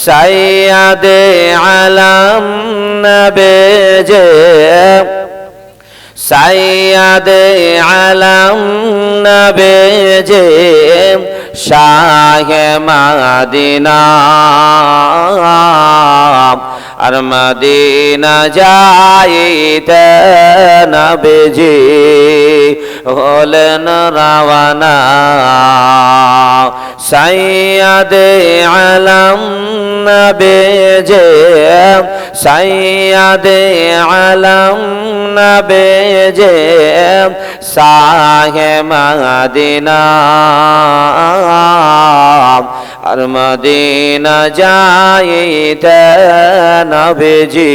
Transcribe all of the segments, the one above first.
সাইয়্যিদে আলম নবীজি সাইয়্যিদে আলম নবীজি শাহে মদিনা আর মদিনা যাইতে নবীজি হলেন রওয়ানা সাইয়্যিদে আলম নবীজি সাইয়্যিদে আলম নবীজি শাহে মদিনা আর মদিনা যাইতে নবীজি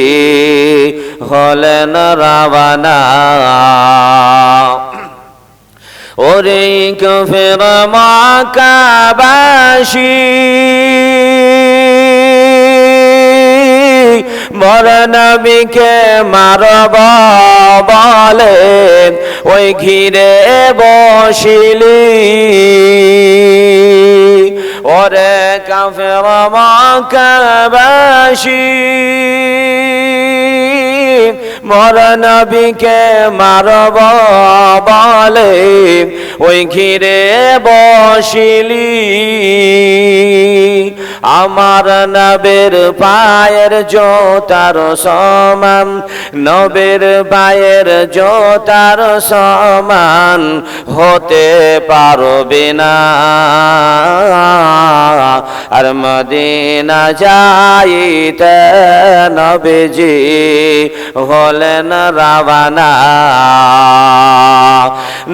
হলেন রওয়ানা ওরে কাফের মক্কাবাসী মোর নবীকে মারব বলে ওই ঘিরে বসিলি ওরে কাফের মক্কাবাসী মোর নবীকে মারব বলে ওই ঘিরে বসিলি আমার নবীর পায়ের জোতার সমান নবীর পায়ের জোতার সমান হতে পারবে না আর মদিনা যাইতে নবীজি হলেন রওয়ানা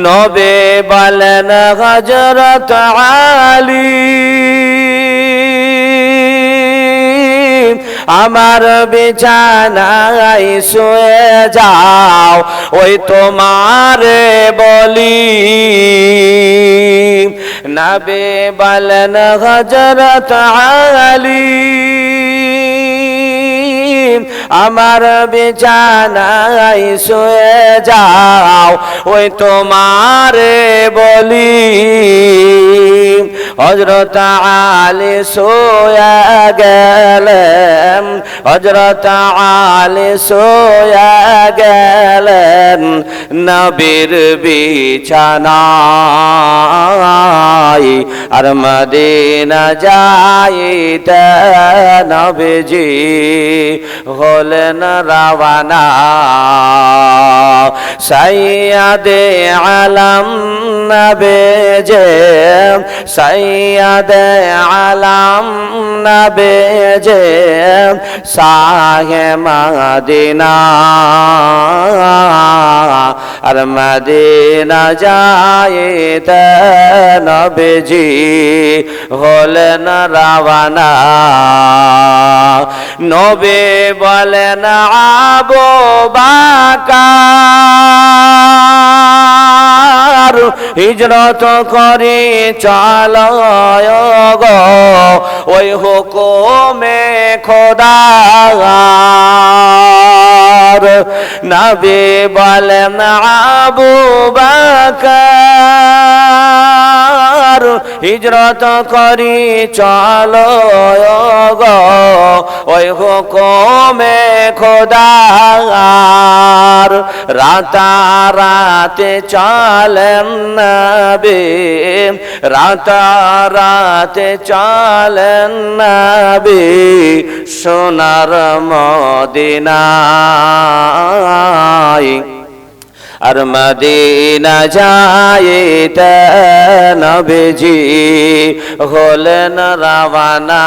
নবী বলেন হযরত আলী আমার বিছানায় শুয়ে যাও ওই তোমারে বলি নবী বলেন হযরত আলী আমার বিছানায় শুয়ে যাও ওই তোমারে বলি হযরত আলী শুয়ে গেলেন হযরত আলী শুয়ে গেলেন নবীর বিছানায় আর মদিনা যাইতে নবীজি হলেন রওয়ানা সাইয়্যিদে আলম নবীজি সাইয়্যিদে আলম নবীজি শাহে মদিনা আর মদিনা যাইতে নবীজি হলেন রওয়ানা নবী বলেন আবু বকর হিজরত করে চলো গো ওই হুকুমে খোদার নবী বলেন আবু বকর হিজরত করি চলো গো ওই হুকুমে খোদার রাতারাতে চলেন নবী রাতারাতে চলেন নবী সোনার মদিনায় আর মদিনা যাইতে নবীজি হলেন রওয়ানা।